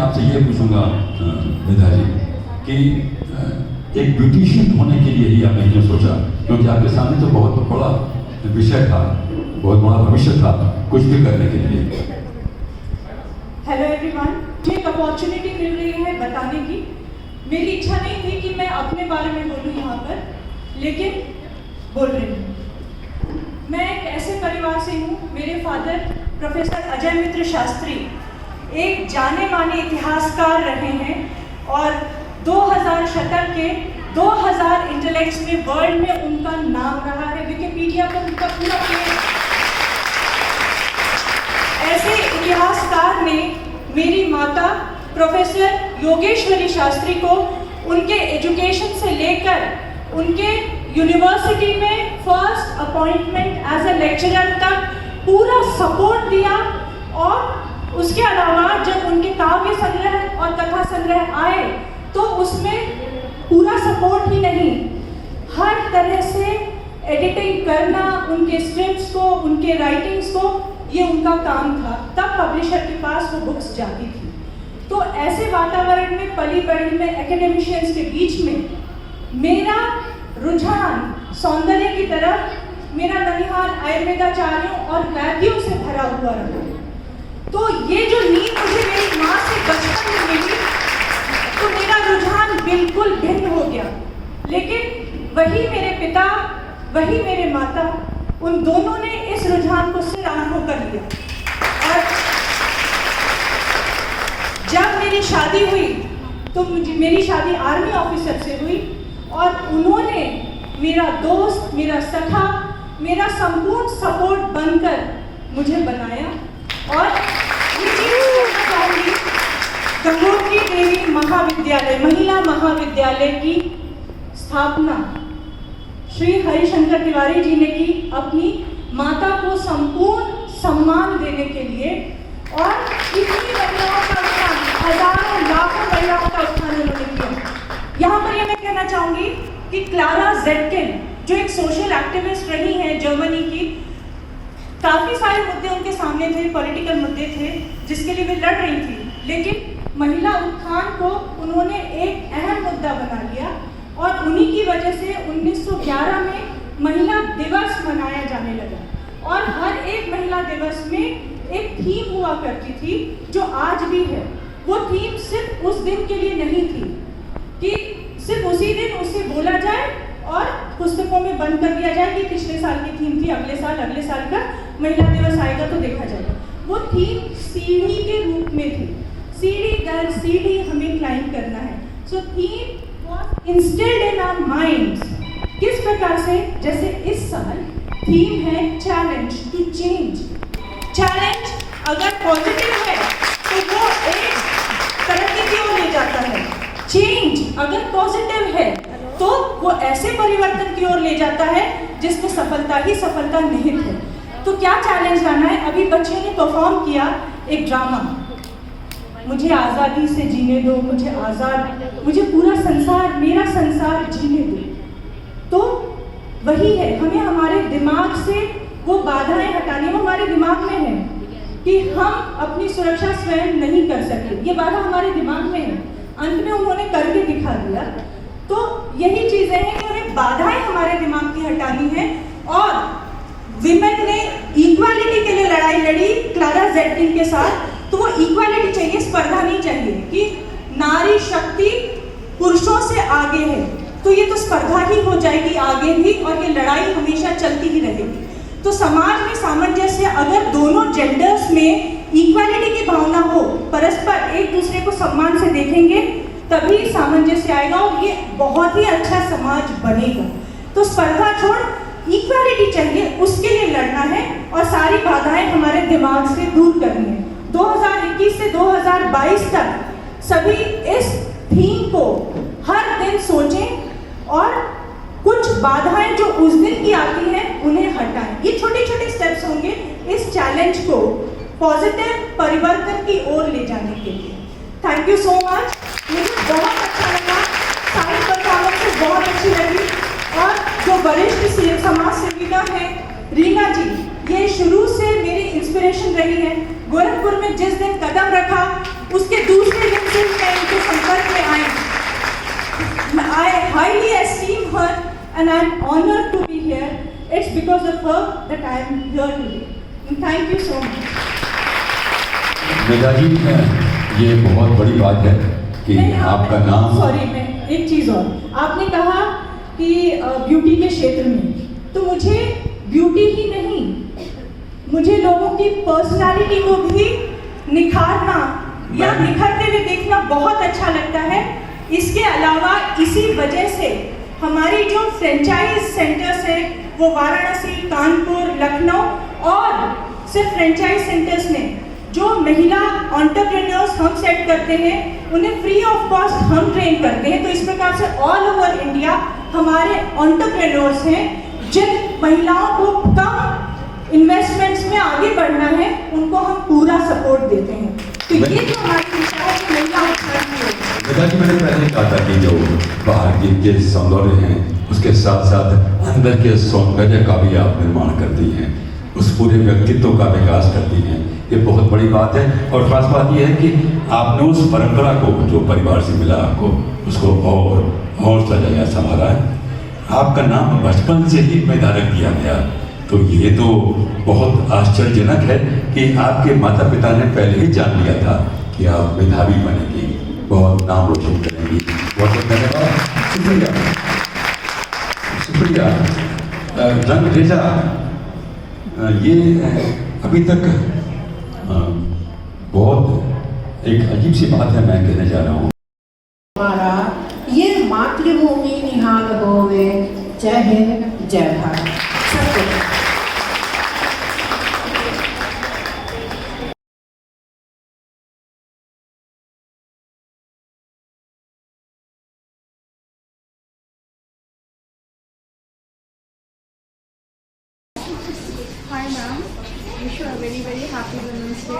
आपसे ये पूछूंगा मेधा जी कि एक ब्यूटिशियन होने के लिए ही आपने क्यों सोचा, क्योंकि आपके सामने तो बहुत बड़ा विषय था, बहुत बड़ा भविष्य था कुछ भी करने के लिए। हेलो एवरीवन, मुझे एक अपॉर्चुनिटी मिल रही है बताने की। मेरी इच्छा नहीं थी कि मैं अपने बारे में बोलूं यहाँ पर, लेकिन बोल रही हूँ। मैं एक ऐसे परिवार से हूँ, मेरे फादर प्रोफेसर अजय मित्र शास्त्री एक जाने माने इतिहासकार रहे हैं और 2000 शतक के 2000 इंटेलेक्ट्स में वर्ल्ड में उनका नाम रहा है। विकिपीडिया पर उनका पूरा पेज। ऐसे इतिहासकार ने मेरी माता प्रोफेसर योगेश्वरी शास्त्री को उनके एजुकेशन से लेकर उनके यूनिवर्सिटी में first appointment as a lecturer तक पूरा सपोर्ट दिया। और उसके अलावा जब उनके काव्य संग्रह और कथा संग्रह आए तो उसमें पूरा सपोर्ट ही नहीं, हर तरह से एडिटिंग करना उनके स्क्रिप्ट्स को, उनके राइटिंग्स को, ये उनका काम था। तब पब्लिशर के पास वो बुक्स जाती थी। तो ऐसे वातावरण में पली बड़ी में एकेडमिशियंस के बीच में मेरा रुझान सौंदर्य की तरफ, मेरा ननिहाल आयुर्वेदाचार्यों और वैद्यों से भरा हुआ रहा। तो ये जो नींद मुझे मेरी माँ से बचपन में मिली, तो मेरा रुझान बिल्कुल भिन्न हो गया। लेकिन वही मेरे पिता, वही मेरे माता, उन दोनों ने इस रुझान को सिर आंखों कर लिया। और जब मेरी शादी हुई तो मेरी शादी आर्मी ऑफिसर से हुई और उन्होंने मेरा दोस्त, मेरा सखा, मेरा संपूर्ण सपोर्ट बनकर मुझे बनाया। और गंगोत्री देवी महाविद्यालय, महिला महाविद्यालय की स्थापना श्री हरिशंकर तिवारी जी ने की अपनी माता को संपूर्ण सम्मान देने के लिए। और इतनी महिलाओं का उत्थान, हजारों लाखों महिलाओं का उत्थान उन्होंने किया। यहाँ पर ये मैं कहना चाहूँगी कि क्लारा ज़ेटकिन जो एक सोशल एक्टिविस्ट रही हैं जर्मनी की, काफ़ी सारे मुद्दे उनके सामने थे, पॉलिटिकल मुद्दे थे जिसके लिए वे लड़ रही थी, लेकिन महिला उत्थान को उन्होंने एक अहम मुद्दा बना लिया। और उन्हीं की वजह से 1911 में महिला दिवस मनाया जाने लगा। और हर एक महिला दिवस में एक थीम हुआ करती थी जो आज भी है। वो थीम सिर्फ उस दिन के लिए नहीं थी कि सिर्फ उसी दिन उसे बोला जाए और पुस्तकों में बंद कर दिया जाए कि पिछले साल की थीम थी, अगले साल का महिला दिवस आएगा तो देखा जाएगा। वो थीम सीढ़ी के रूप में थी, सीढ़ी दर सीढ़ी हमें क्लाइंब करना है। So theme was instilled in our minds. किस प्रकार से, जैसे इस साल थीम है चैलेंज टू चेंज। चैलेंज अगर पॉजिटिव है तो वो एक तरक्की की ओर ले जाता है। चेंज अगर पॉजिटिव है तो वो ऐसे परिवर्तन की ओर ले जाता है जिसमें सफलता ही सफलता निहित है। तो क्या चैलेंज लाना है? अभी बच्चियों ने परफॉर्म किया एक ड्रामा, मुझे आज़ादी से जीने दो, मुझे आज़ाद, मुझे पूरा संसार, मेरा संसार जीने दो। तो वही है, हमें हमारे दिमाग से वो बाधाएं हटानी। वो हमारे दिमाग में है कि हम अपनी सुरक्षा स्वयं नहीं कर सकते, ये बाधा हमारे दिमाग में है। अंत में उन्होंने करके दिखा दिया। तो यही चीजें हैं कि हमें बाधाएं हमारे दिमाग की हटानी है। और विमेन ने इक्वालिटी के लिए लड़ाई लड़ी क्लारा ज़ेटकिन के साथ। तो वो इक्वालिटी चाहिए, स्पर्धा नहीं चाहिए कि नारी शक्ति पुरुषों से आगे है, तो ये तो स्पर्धा ही हो जाएगी आगे भी, और ये लड़ाई हमेशा चलती ही रहेगी। तो समाज में सामंजस्य, अगर दोनों जेंडर्स में इक्वालिटी की भावना हो, परस्पर एक दूसरे को सम्मान से देखेंगे, तभी सामंजस्य आएगा और ये बहुत ही अच्छा समाज बनेगा। तो स्पर्धा छोड़, इक्वालिटी चाहिए, उसके लिए लड़ना है और सारी बाधाएं हमारे दिमाग से दूर करनी है। 2021 से 2022 तक सभी इस थीम को हर दिन सोचें और कुछ बाधाएं जो उस दिन की आती हैं उन्हें हटाएं। ये छोटे छोटे स्टेप्स होंगे इस चैलेंज को पॉजिटिव परिवर्तन की ओर ले जाने के लिए। Thank you so much. मुझे बहुत अच्छा लगा, सारी परफॉर्मेंस बहुत अच्छी लगी। और जो वरिष्ठ समाज सेविका है रीना जी, ये शुरू से मेरी इंस्पिरेशन रही है। गोरखपुर में जिस दिन कदम रखा, उसके दूसरे दिन से मैं इनके संपर्क में आई। I highly esteem her and I am honored to be here. It's because of her that I am here today. And thank you so much. मेधा जी, ये बहुत बड़ी बात है कि आपका नाम। सॉरी, मैं एक चीज़ और, आपने कहा कि ब्यूटी के क्षेत्र में, तो मुझे ब्यूटी ही नहीं, मुझे लोगों की पर्सनालिटी को भी निखारना या निखरते हुए देखना बहुत अच्छा लगता है। इसके अलावा इसी वजह से हमारी जो फ्रेंचाइज सेंटर्स हैं वो वाराणसी, कानपुर, लखनऊ और सिर्फ फ्रेंचाइज सेंटर्स में जो महिला एंटरप्रेन्योर्स हम सेट करते हैं उन्हें फ्री ऑफ कॉस्ट हम ट्रेन करते हैं। तो इस प्रकार से ऑल ओवर इंडिया हमारे एंटरप्रेन्योर्स हैं जिन महिलाओं को कम इन्वेस्टमेंट्स में आगे बढ़ना है, उनको हम पूरा सपोर्ट देते हैं। तो ये जो हमारी दिशा है कि महिला बेटा जी, मैंने पहले कहा था कि जो बाहर के सौंदर्य हैं उसके साथ साथ अंदर के सौंदर्य का भी आप निर्माण करती हैं, उस पूरे व्यक्तित्व का विकास करती हैं। ये बहुत बड़ी बात है। और खास बात यह है कि आपने उस परंपरा को जो परिवार से मिला आपको, उसको और सजाया संभाला है। आपका नाम बचपन से ही मेधा रख दिया गया, तो ये तो बहुत आश्चर्यजनक है कि आपके माता पिता ने पहले ही जान लिया था कि आप मेधावी बनेंगी, बहुत नाम रोशन करेंगी। बहुत बहुत धन्यवाद, शुक्रिया। रंग रेजा, ये अभी तक बहुत एक अजीब सी बात है, मैं कहने जा रहा हूँ। हमारा ये मातृभूमि निहाल होवे, जय हिंद, जय भारत। सबको hi ma'am, wish you a very happy women's day.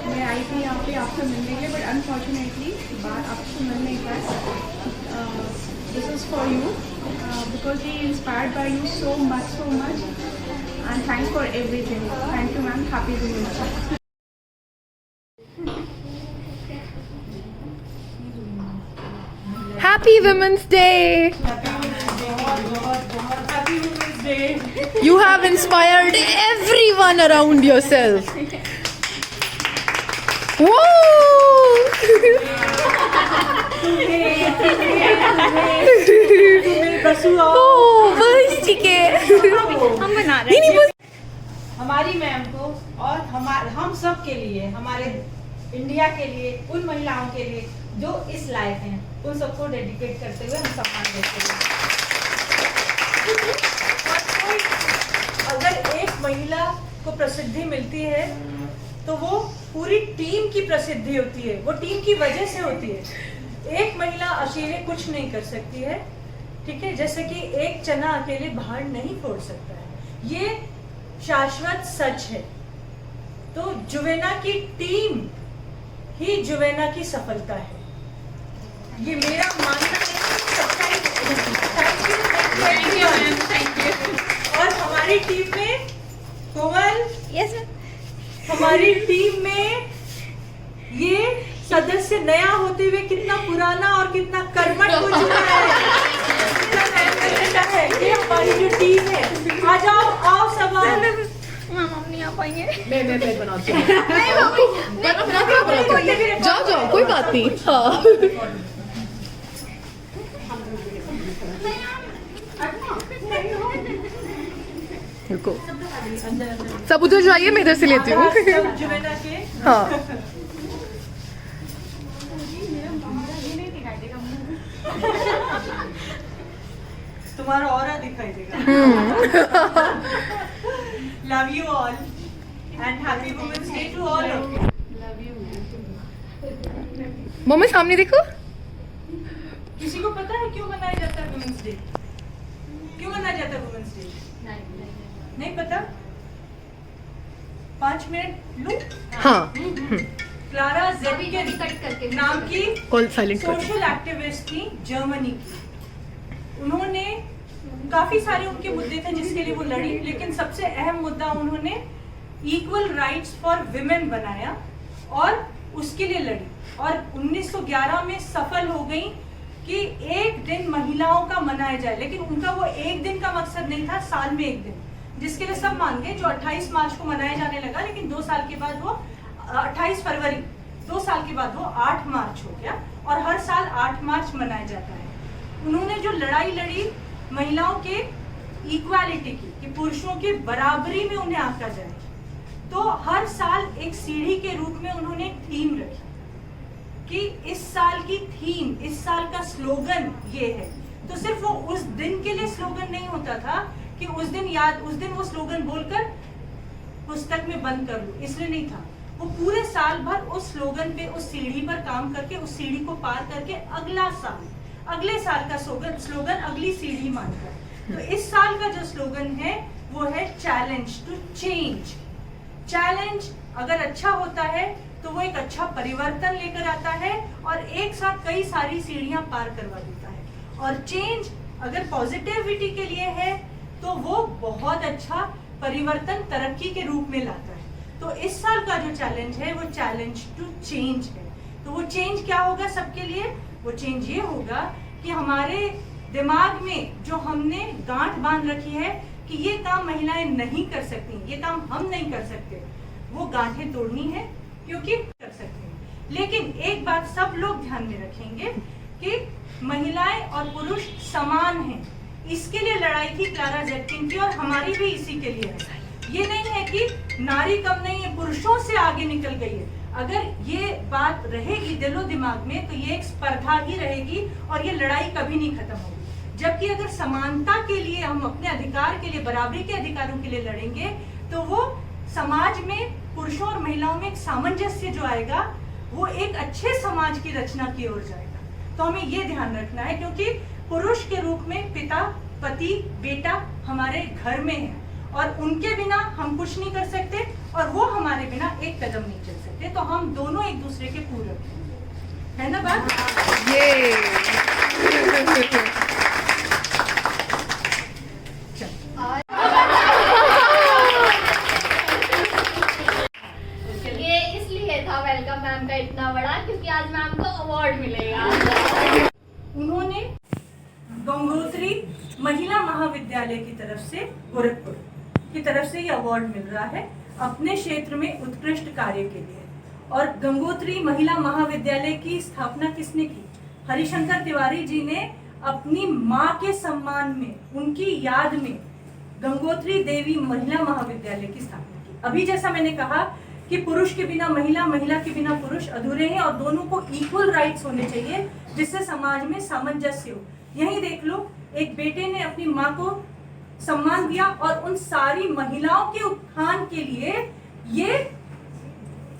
मैं आई थी यहाँ पे आपसे मिलने के लिए, बट अनफॉर्चुनेटली बात आपसे मिल नहीं पाई। This is for you because he inspired by you so much and thanks for everything. Thank you ma'am, happy women's day. Happy Women's Day! You have inspired everyone around yourself. Oh, बस ठीक है, हम बना रहे हैं। हमारी ma'am को और हम सब के लिए, हमारे इंडिया के लिए, उन महिलाओं के लिए जो इस लायक हैं, उन सबको डेडिकेट करते हुए हम सम्मान देते हैं। अगर एक महिला को प्रसिद्धि मिलती है तो वो पूरी टीम की प्रसिद्धि होती है, वो टीम की वजह से होती है। एक महिला अकेले कुछ नहीं कर सकती है, ठीक है, जैसे कि एक चना अकेले बाहर नहीं फोड़ सकता है, ये शाश्वत सच है। तो जुवेना की टीम ही जुवेना की सफलता है, ये मेरा मानना है। Thank you. और हमारी टीम में कोमल, Yes, हमारी टीम में ये सदस्य नया होते हुए कितना पुराना और कितना कर्मठ हो चुका है, ये हमारी जो टीम है। आ जाओ, आओ सब आओ। मैम नहीं आ पाएंगे। मैं बनाती हूँ। जाओ कोई बात नहीं। हाँ, रुको, सब उधर जाइए, मैं इधर से लेती हूँ। जुवेना के हाँ, तुम्हारा ऑरा दिखाई देगा। Love you all and happy women's day to all of you. Mummy सामने देखो। किसी को पता है क्यों मनाया जाता है वुमेन्स डे? क्यों मनाया जाता है वुमेन्स डे? नहीं पता? 5 मिनट लूं? हाँ, क्लारा ज़ेटकिन नाम की कॉल साइलेंट कर। सोशल एक्टिविस्ट थी जर्मनी की। उन्होंने काफी सारे उनके मुद्दे थे जिसके लिए वो लड़ी, लेकिन सबसे अहम मुद्दा उन्होंने इक्वल राइट्स फॉर विमेन बनाया और उसके लिए लड़ी और 1911 में सफल हो गई कि एक दिन महिलाओं का मनाया जाए। लेकिन उनका वो एक दिन का मकसद नहीं था, साल में एक दिन, जिसके लिए सब मान गए। जो 28 मार्च को मनाया जाने लगा, लेकिन 2 साल के बाद वो 28 फरवरी, 2 साल के बाद वो 8 मार्च हो गया और हर साल 8 मार्च मनाया जाता है। उन्होंने जो लड़ाई लड़ी महिलाओं के इक्वालिटी की, कि पुरुषों के बराबरी में उन्हें आंका जाए, तो हर साल एक सीढ़ी के रूप में उन्होंने एक थीम रखी कि इस साल की थीम, इस साल का स्लोगन ये है। तो सिर्फ वो उस दिन के लिए स्लोगन नहीं होता था कि उस दिन वो स्लोगन बोलकर पुस्तक में बंद कर लूं, इसलिए नहीं था। वो पूरे साल भर उस स्लोगन पे, उस सीढ़ी पर काम करके, उस सीढ़ी को पार करके अगले साल का स्लोगन अगली सीढ़ी मानकर। तो इस साल का जो स्लोगन है वो है चैलेंज टू चेंज। चैलेंज अगर अच्छा होता है तो वो एक अच्छा परिवर्तन लेकर आता है और एक साथ कई सारी सीढ़ियां पार करवा देता है। और चेंज अगर पॉजिटिविटी के लिए है तो वो बहुत अच्छा परिवर्तन, तरक्की के रूप में लाता है। तो इस साल का जो चैलेंज है वो चैलेंज टू चेंज है। तो वो चेंज क्या होगा सबके लिए? वो चेंज ये होगा कि हमारे दिमाग में जो हमने गांठ बांध रखी है कि ये काम महिलाएं नहीं कर सकती, ये काम हम नहीं कर सकते, वो गांठें तोड़नी है, क्योंकि कर सकते हैं। लेकिन एक बात सब लोग ध्यान में रखेंगे कि महिलाएं और पुरुष समान हैं। इसके लिए लड़ाई थी क्लारा ज़ेटकिन की और हमारी भी इसी के लिए है। ये नहीं है कि नारी कम नहीं है, पुरुषों से आगे निकल गई है। अगर ये बात रहेगी दिलो दिमाग में तो ये एक स्पर्धा ही रहेगी और ये लड़ाई कभी नहीं खत्म होगी। जबकि अगर समानता के लिए, हम अपने अधिकार के लिए, बराबरी के अधिकारों के लिए लड़ेंगे तो वो समाज में पुरुषों और महिलाओं में एक सामंजस्य जो आएगा वो एक अच्छे समाज की रचना की ओर जाएगा। तो हमें ये ध्यान रखना है, क्योंकि पुरुष के रूप में पिता, पति, बेटा हमारे घर में है और उनके बिना हम कुछ नहीं कर सकते और वो हमारे बिना एक कदम नहीं चल सकते। तो हम दोनों एक दूसरे के पूरक है ना बात? ये इसलिए था वेलकम मैम का इतना बड़ा, क्योंकि आज मैम को अवार्ड मिलेगा। उन्होंने गंगोत्री महिला महाविद्यालय की तरफ से, गोरखपुर की तरफ से ये अवार्ड मिल रहा है अपने क्षेत्र में उत्कृष्ट कार्य के लिए। और गंगोत्री महिला महाविद्यालय की स्थापना किसने की? हरिशंकर तिवारी जी ने अपनी माँ के सम्मान में, उनकी याद में गंगोत्री देवी महिला महाविद्यालय की स्थापना की। अभी जैसा मैंने कहा कि पुरुष के बिना महिला, महिला के बिना पुरुष अधूरे हैं और दोनों को इक्वल राइट्स होने चाहिए, जिससे समाज में सामंजस्य हो। यही देख लो, एक बेटे ने अपनी माँ को सम्मान दिया और उन सारी महिलाओं के उत्थान के लिए ये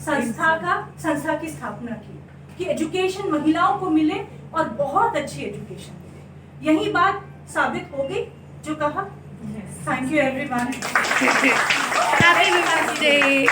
संस्था की स्थापना की कि एजुकेशन महिलाओं को मिले और बहुत अच्छी एजुकेशन मिले। यही बात साबित हो गई जो कहा। Thank you everyone. Happy Women's Day.